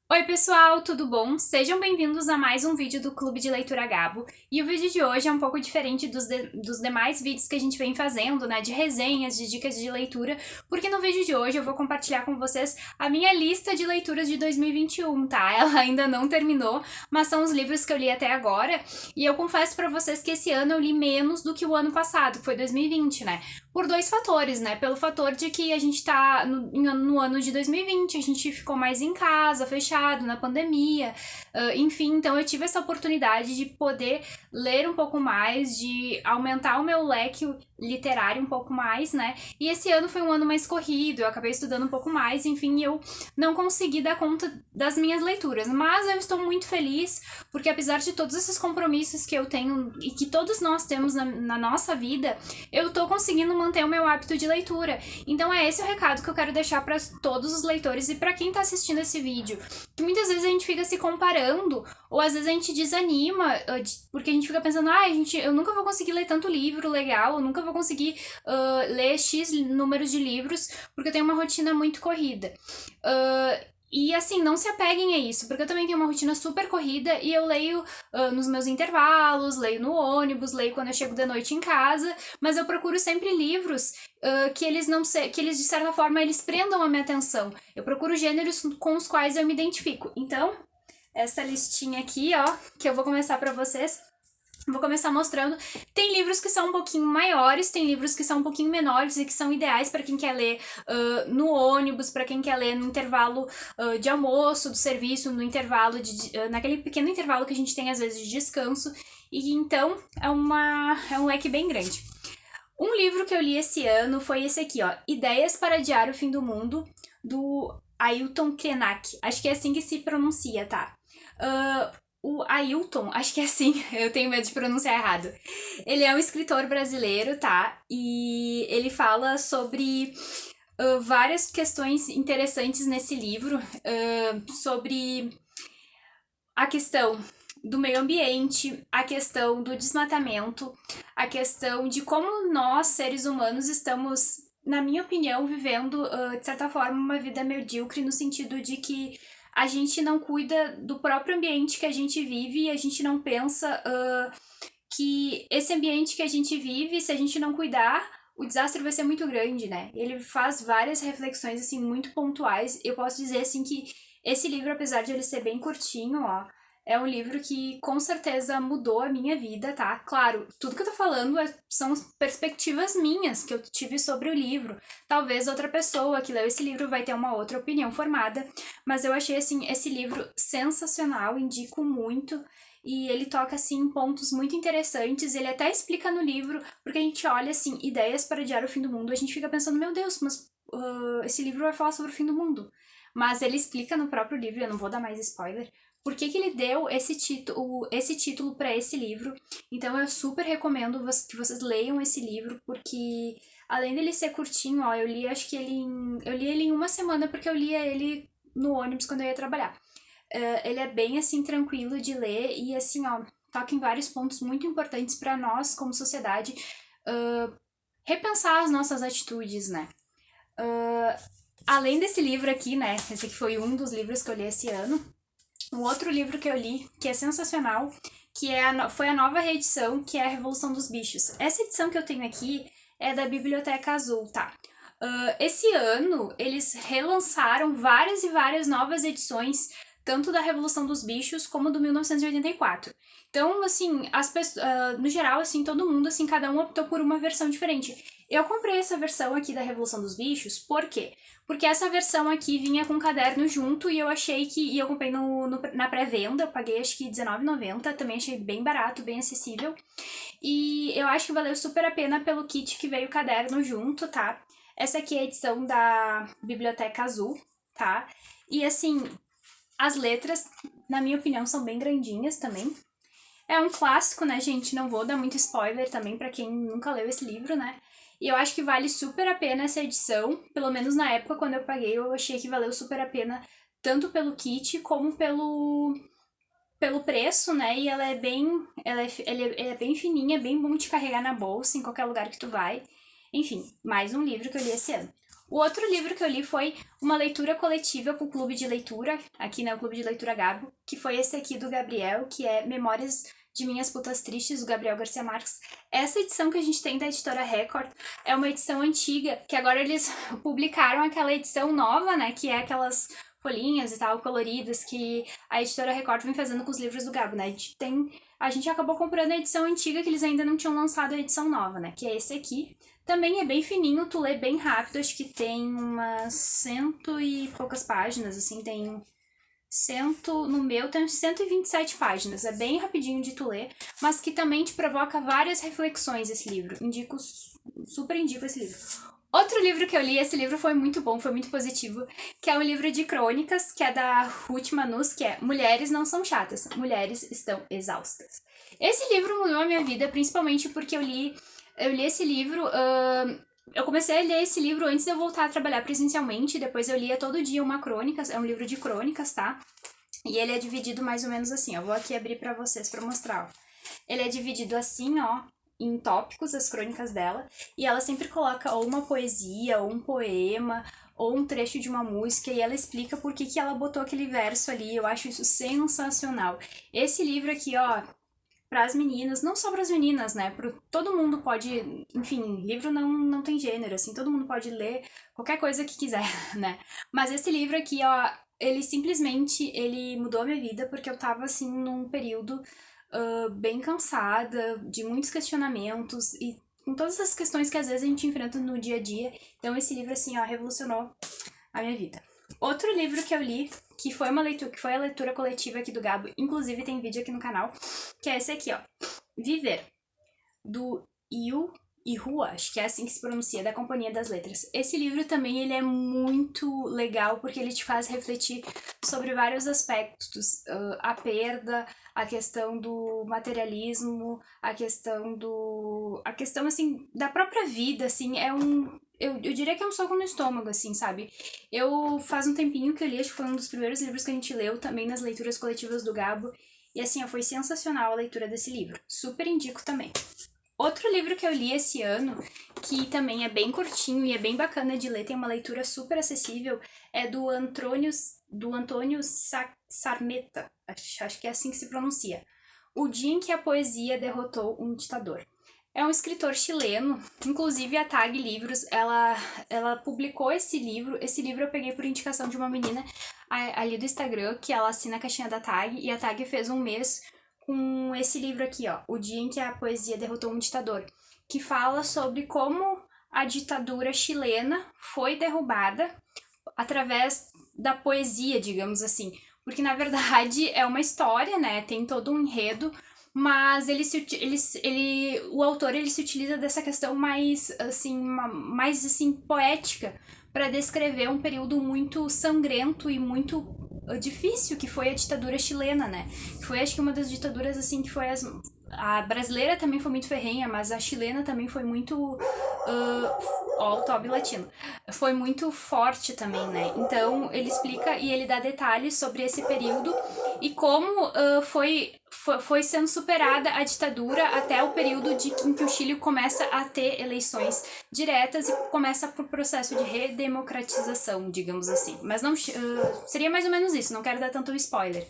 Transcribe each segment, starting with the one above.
Oi pessoal, tudo bom? Sejam bem-vindos a mais um vídeo do Clube de Leitura Gabo. E o vídeo de hoje é um pouco diferente dos demais vídeos que a gente vem fazendo, né? De resenhas, de dicas de leitura, porque no vídeo de hoje eu vou compartilhar com vocês a minha lista de leituras de 2021, tá? Ela ainda não terminou, mas são os livros que eu li até agora. E eu confesso pra vocês que esse ano eu li menos do que o ano passado, que foi 2020, né? Por dois fatores, né? Pelo fator de que a gente tá no ano de 2020, a gente ficou mais em casa, fechado, na pandemia, enfim, então eu tive essa oportunidade de poder ler um pouco mais, de aumentar o meu leque literário um pouco mais, né? E esse ano foi um ano mais corrido, eu acabei estudando um pouco mais, enfim, eu não consegui dar conta das minhas leituras, mas eu estou muito feliz, porque apesar de todos esses compromissos que eu tenho e que todos nós temos na nossa vida, eu tô conseguindo manter o meu hábito de leitura. Então é esse o recado que eu quero deixar para todos os leitores e para quem tá assistindo esse vídeo. Que muitas vezes a gente fica se comparando, ou às vezes a gente desanima, porque a gente fica pensando, eu nunca vou conseguir ler tanto livro legal, eu nunca vou conseguir ler X números de livros, porque eu tenho uma rotina muito corrida. E assim, não se apeguem a isso, porque eu também tenho uma rotina super corrida e eu leio nos meus intervalos, leio no ônibus, leio quando eu chego de noite em casa, mas eu procuro sempre livros que eles não se, que eles de certa forma eles prendam a minha atenção. Eu procuro gêneros com os quais eu me identifico. Então, essa listinha aqui, ó, que eu vou começar para vocês. Vou começar mostrando. Tem livros que são um pouquinho maiores, tem livros que são um pouquinho menores e que são ideais para quem quer ler no ônibus, para quem quer ler no intervalo de almoço, do serviço, no intervalo naquele pequeno intervalo que a gente tem às vezes de descanso. E então é um leque bem grande. Um livro que eu li esse ano foi esse aqui, ó, Ideias para Adiar o Fim do Mundo, do Ailton Krenak. Acho que é assim que se pronuncia, tá? O Ailton, acho que é assim, eu tenho medo de pronunciar errado. Ele é um escritor brasileiro, tá? E ele fala sobre várias questões interessantes nesse livro, sobre a questão do meio ambiente, a questão do desmatamento, a questão de como nós, seres humanos, estamos, na minha opinião, vivendo, de certa forma, uma vida medíocre, no sentido de que a gente não cuida do próprio ambiente que a gente vive e a gente não pensa que esse ambiente que a gente vive, se a gente não cuidar, o desastre vai ser muito grande, né? Ele faz várias reflexões, assim, muito pontuais. Eu posso dizer, assim, que esse livro, apesar de ele ser bem curtinho, ó, é um livro que com certeza mudou a minha vida, tá? Claro, tudo que eu tô falando são perspectivas minhas que eu tive sobre o livro. Talvez outra pessoa que leu esse livro vai ter uma outra opinião formada, mas eu achei, assim, esse livro sensacional, indico muito. E ele toca, assim, pontos muito interessantes. Ele até explica no livro, porque a gente olha, assim, ideias para adiar o fim do mundo. A gente fica pensando, meu Deus, mas esse livro vai falar sobre o fim do mundo. Mas ele explica no próprio livro, eu não vou dar mais spoiler, por que ele deu esse título para esse livro. Então eu super recomendo que vocês leiam esse livro, porque além dele ser curtinho, ó, eu li acho que eu li ele em uma semana, porque eu lia ele no ônibus quando eu ia trabalhar. Ele é bem, assim, tranquilo de ler e, assim, ó, toca em vários pontos muito importantes para nós, como sociedade, repensar as nossas atitudes, né? Além desse livro aqui, né, esse aqui foi um dos livros que eu li esse ano, um outro livro que eu li, que é sensacional, que foi a nova reedição, que é A Revolução dos Bichos. Essa edição que eu tenho aqui é da Biblioteca Azul, tá? Esse ano, eles relançaram várias e várias novas edições, tanto da Revolução dos Bichos como do 1984. Então, assim, no geral, assim, todo mundo, assim, cada um optou por uma versão diferente. Eu comprei essa versão aqui da Revolução dos Bichos, por quê? Porque essa versão aqui vinha com caderno junto e eu achei que. E eu comprei na pré-venda, eu paguei acho que R$19,90, também achei bem barato, bem acessível. E eu acho que valeu super a pena pelo kit que veio o caderno junto, tá? Essa aqui é a edição da Biblioteca Azul, tá? E assim, as letras, na minha opinião, são bem grandinhas também. É um clássico, né, gente? Não vou dar muito spoiler também pra quem nunca leu esse livro, né? E eu acho que vale super a pena essa edição. Pelo menos na época, quando eu paguei, eu achei que valeu super a pena, tanto pelo kit como pelo preço, né? E ela é bem. Ela é bem fininha, bem bom de carregar na bolsa, em qualquer lugar que tu vai. Enfim, mais um livro que eu li esse ano. O outro livro que eu li foi uma leitura coletiva com o Clube de Leitura, aqui no Clube de Leitura Gabo, que foi esse aqui do Gabriel, que é Memórias de Minhas Putas Tristes, do Gabriel Garcia Marques. Essa edição que a gente tem da editora Record é uma edição antiga, que agora eles publicaram aquela edição nova, né, que é aquelas folhinhas e tal, coloridas, que a editora Record vem fazendo com os livros do Gabo, né. A gente acabou comprando a edição antiga, que eles ainda não tinham lançado a edição nova, né, que é esse aqui. Também é bem fininho, tu lê bem rápido, acho que tem umas 100 e poucas páginas, assim, no meu tem 127 páginas, é bem rapidinho de tu ler, mas que também te provoca várias reflexões esse livro, super indico esse livro. Outro livro que eu li, esse livro foi muito bom, foi muito positivo, que é um livro de crônicas, que é da Ruth Manus, que é Mulheres Não São Chatas, Mulheres Estão Exaustas. Esse livro mudou a minha vida, principalmente porque eu li esse livro, eu comecei a ler esse livro antes de eu voltar a trabalhar presencialmente, depois eu lia todo dia uma crônica, é um livro de crônicas, tá? E ele é dividido mais ou menos assim, ó, vou aqui abrir pra vocês pra mostrar, ó. Ele é dividido assim, ó, em tópicos, as crônicas dela, e ela sempre coloca ou uma poesia, ou um poema, ou um trecho de uma música, e ela explica por que ela botou aquele verso ali, eu acho isso sensacional. Esse livro aqui, ó, para as meninas, não só para as meninas, né? Todo mundo pode, enfim, livro não tem gênero, assim, todo mundo pode ler qualquer coisa que quiser, né? Mas esse livro aqui, ó, ele mudou a minha vida porque eu tava, assim, num período bem cansada, de muitos questionamentos e com todas as questões que às vezes a gente enfrenta no dia a dia. Então esse livro, assim, ó, revolucionou a minha vida. Outro livro que eu li, que foi a leitura coletiva aqui do Gabo, inclusive tem vídeo aqui no canal, que é esse aqui, ó, Viver, do Yu Rua, acho que é assim que se pronuncia, da Companhia das Letras. Esse livro também, ele é muito legal, porque ele te faz refletir sobre vários aspectos, a perda, a questão do materialismo, a questão, assim, da própria vida, assim, eu diria que é um soco no estômago, assim, sabe? Faz um tempinho que eu li, acho que foi um dos primeiros livros que a gente leu, também nas leituras coletivas do Gabo, e assim, foi sensacional a leitura desse livro. Super indico também. Outro livro que eu li esse ano, que também é bem curtinho e é bem bacana de ler, tem uma leitura super acessível, é do Antônio Sarmeta, acho que é assim que se pronuncia. O Dia em que a Poesia Derrotou um Ditador. É um escritor chileno, inclusive a Tag Livros, ela publicou esse livro eu peguei por indicação de uma menina ali do Instagram, que ela assina a caixinha da Tag, e a Tag fez um mês com esse livro aqui, ó, O Dia em que a Poesia Derrotou um Ditador, que fala sobre como a ditadura chilena foi derrubada através da poesia, digamos assim. Porque, na verdade, é uma história, né, tem todo um enredo, mas o autor ele se utiliza dessa questão mais assim, poética para descrever um período muito sangrento e muito difícil que foi a ditadura chilena, né? Foi, acho que uma das ditaduras, assim, que foi a brasileira também foi muito ferrenha, mas a chilena também foi muito... ó, o Toby latino. Foi muito forte também, né? Então, ele explica e ele dá detalhes sobre esse período e como foi sendo superada a ditadura até o período em que o Chile começa a ter eleições diretas e começa o processo de redemocratização, digamos assim. Mas não seria mais ou menos isso, não quero dar tanto spoiler.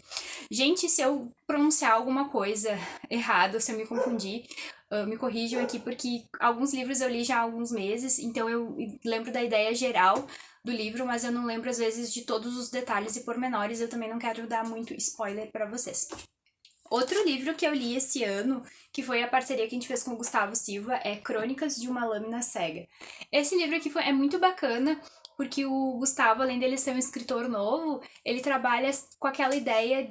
Gente, se eu pronunciar alguma coisa errada, se eu me confundir, me corrijam aqui, porque alguns livros eu li já há alguns meses, então eu lembro da ideia geral do livro, mas eu não lembro às vezes de todos os detalhes e pormenores, eu também não quero dar muito spoiler pra vocês. Outro livro que eu li esse ano, que foi a parceria que a gente fez com o Gustavo Silva, é Crônicas de uma Lâmina Cega. Esse livro aqui é muito bacana, porque o Gustavo, além dele ser um escritor novo, ele trabalha com aquela ideia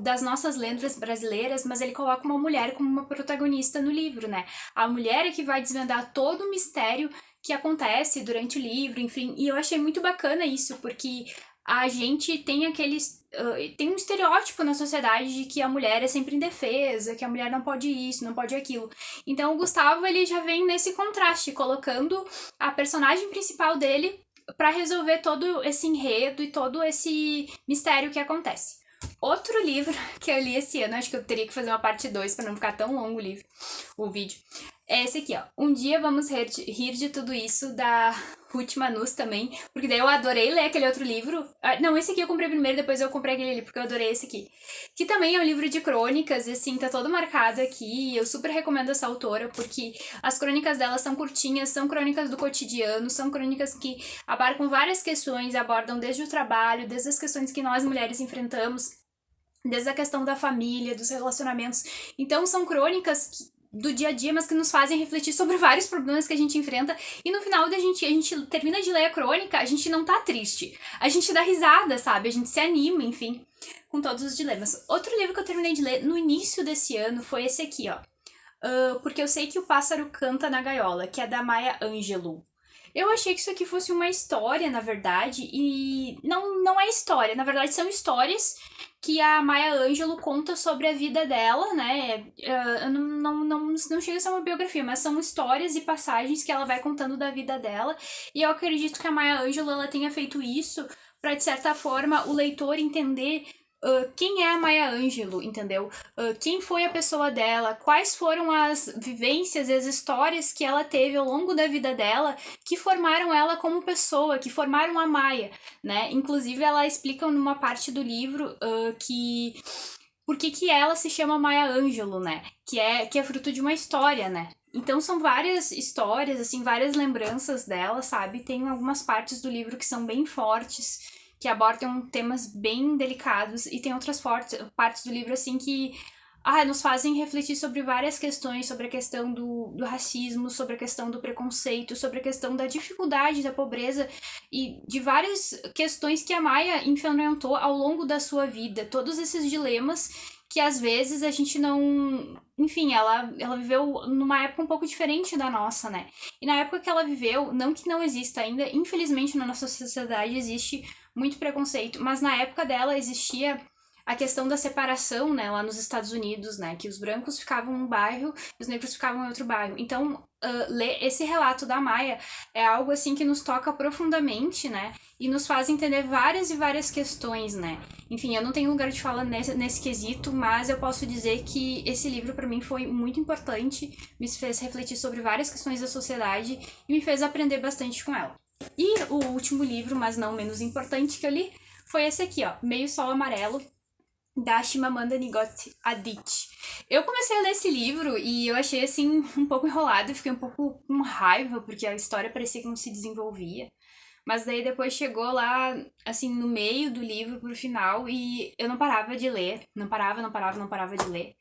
das nossas lendas brasileiras, mas ele coloca uma mulher como uma protagonista no livro, né? A mulher é que vai desvendar todo o mistério que acontece durante o livro, enfim, e eu achei muito bacana isso, porque a gente tem tem um estereótipo na sociedade de que a mulher é sempre indefesa, que a mulher não pode isso, não pode aquilo. Então o Gustavo, ele já vem nesse contraste, colocando a personagem principal dele para resolver todo esse enredo e todo esse mistério que acontece. Outro livro que eu li esse ano, acho que eu teria que fazer uma parte 2 para não ficar tão longo o vídeo, É esse aqui, ó. Um dia vamos rir de tudo isso, da Ruth Manus também. Porque daí eu adorei ler aquele outro livro. Não, esse aqui eu comprei primeiro, depois eu comprei aquele ali, porque eu adorei esse aqui. Que também é um livro de crônicas, e assim, tá todo marcado aqui. Eu super recomendo essa autora, porque as crônicas dela são curtinhas, são crônicas do cotidiano, são crônicas que abarcam várias questões, abordam desde o trabalho, desde as questões que nós mulheres enfrentamos, desde a questão da família, dos relacionamentos. Então são crônicas do dia a dia, mas que nos fazem refletir sobre vários problemas que a gente enfrenta. E no final a gente termina de ler a crônica, a gente não tá triste. A gente dá risada, sabe? A gente se anima, enfim, com todos os dilemas. Outro livro que eu terminei de ler no início desse ano foi esse aqui, ó. Porque eu sei que o pássaro canta na gaiola, que é da Maya Angelou. Eu achei que isso aqui fosse uma história, na verdade, e não é história. Na verdade, são histórias que a Maya Angelou conta sobre a vida dela, né? Não chega a ser uma biografia, mas são histórias e passagens que ela vai contando da vida dela. E eu acredito que a Maya Angelou ela tenha feito isso para, de certa forma, o leitor entender quem é a Maya Angelou, entendeu? Quem foi a pessoa dela, quais foram as vivências e as histórias que ela teve ao longo da vida dela que formaram ela como pessoa, que formaram a Maya, né? Inclusive, ela explica numa parte do livro que por que ela se chama Maya Angelou, né? Que é fruto de uma história, né? Então são várias histórias, assim, várias lembranças dela, sabe? Tem algumas partes do livro que são bem fortes, que abordam temas bem delicados, e tem outras partes do livro, assim, que nos fazem refletir sobre várias questões, sobre a questão do racismo, sobre a questão do preconceito, sobre a questão da dificuldade, da pobreza, e de várias questões que a Maya enfrentou ao longo da sua vida, todos esses dilemas que às vezes a gente não... Enfim, ela viveu numa época um pouco diferente da nossa, né? E na época que ela viveu, não que não exista ainda, infelizmente na nossa sociedade existe muito preconceito, mas na época dela existia a questão da separação, né, lá nos Estados Unidos, né, que os brancos ficavam em um bairro e os negros ficavam em outro bairro. Então, ler esse relato da Maya é algo, assim, que nos toca profundamente, né, e nos faz entender várias e várias questões, né. Enfim, eu não tenho lugar de fala nesse quesito, mas eu posso dizer que esse livro, para mim, foi muito importante, me fez refletir sobre várias questões da sociedade e me fez aprender bastante com ela. E o último livro, mas não menos importante, que eu li foi esse aqui, ó, Meio Sol Amarelo, da Chimamanda Ngozi Adichie. Eu comecei a ler esse livro e eu achei, assim, um pouco enrolado, fiquei um pouco com raiva, porque a história parecia que não se desenvolvia. Mas daí depois chegou lá, assim, no meio do livro, pro final, e eu não parava de ler. Não parava de ler.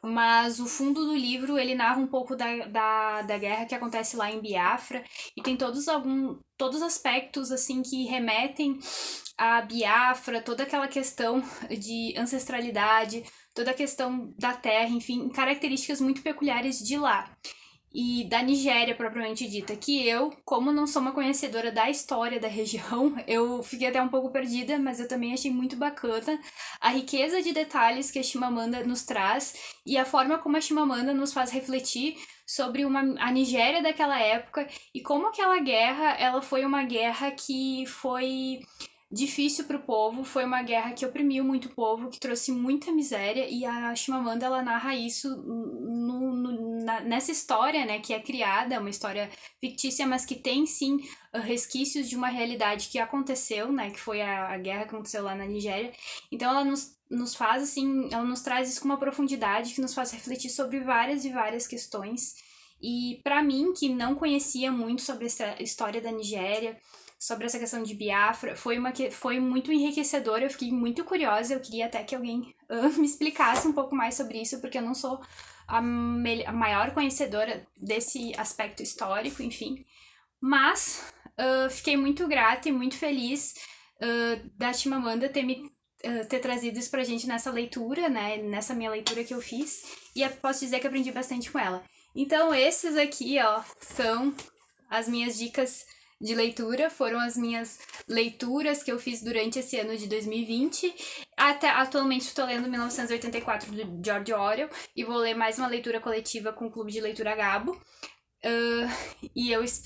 Mas o fundo do livro, ele narra um pouco da guerra que acontece lá em Biafra, e tem todos aspectos, assim, que remetem a Biafra, toda aquela questão de ancestralidade, toda a questão da terra, enfim, características muito peculiares de lá. E da Nigéria, propriamente dita, que eu, como não sou uma conhecedora da história da região, eu fiquei até um pouco perdida, mas eu também achei muito bacana a riqueza de detalhes que a Chimamanda nos traz e a forma como a Chimamanda nos faz refletir sobre a Nigéria daquela época e como aquela guerra, ela foi uma guerra que foi difícil pro povo, foi uma guerra que oprimiu muito o povo, que trouxe muita miséria, e a Chimamanda, ela narra isso nessa história, né, que é criada, uma história fictícia, mas que tem, sim, resquícios de uma realidade que aconteceu, né, que foi a guerra que aconteceu lá na Nigéria. Então ela nos faz, assim, ela nos traz isso com uma profundidade que nos faz refletir sobre várias e várias questões. E para mim, que não conhecia muito sobre essa história da Nigéria, sobre essa questão de Biafra, foi muito enriquecedor, eu fiquei muito curiosa, eu queria até que alguém me explicasse um pouco mais sobre isso, porque eu não sou a maior conhecedora desse aspecto histórico, enfim. Mas fiquei muito grata e muito feliz da Chimamanda ter trazido isso pra gente nessa leitura, né, nessa minha leitura que eu fiz, e eu posso dizer que aprendi bastante com ela. Então esses aqui, ó, são as minhas dicas de leitura, foram as minhas leituras que eu fiz durante esse ano de 2020. Até atualmente estou lendo 1984 do George Orwell e vou ler mais uma leitura coletiva com o Clube de Leitura Gabo,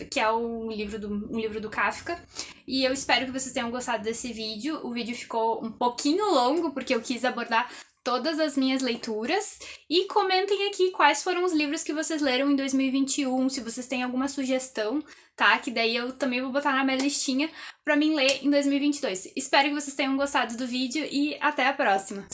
que é um livro do Kafka. E eu espero que vocês tenham gostado desse vídeo. O vídeo ficou um pouquinho longo porque eu quis abordar todas as minhas leituras e comentem aqui quais foram os livros que vocês leram em 2021, se vocês têm alguma sugestão, tá? Que daí eu também vou botar na minha listinha pra mim ler em 2022. Espero que vocês tenham gostado do vídeo e até a próxima!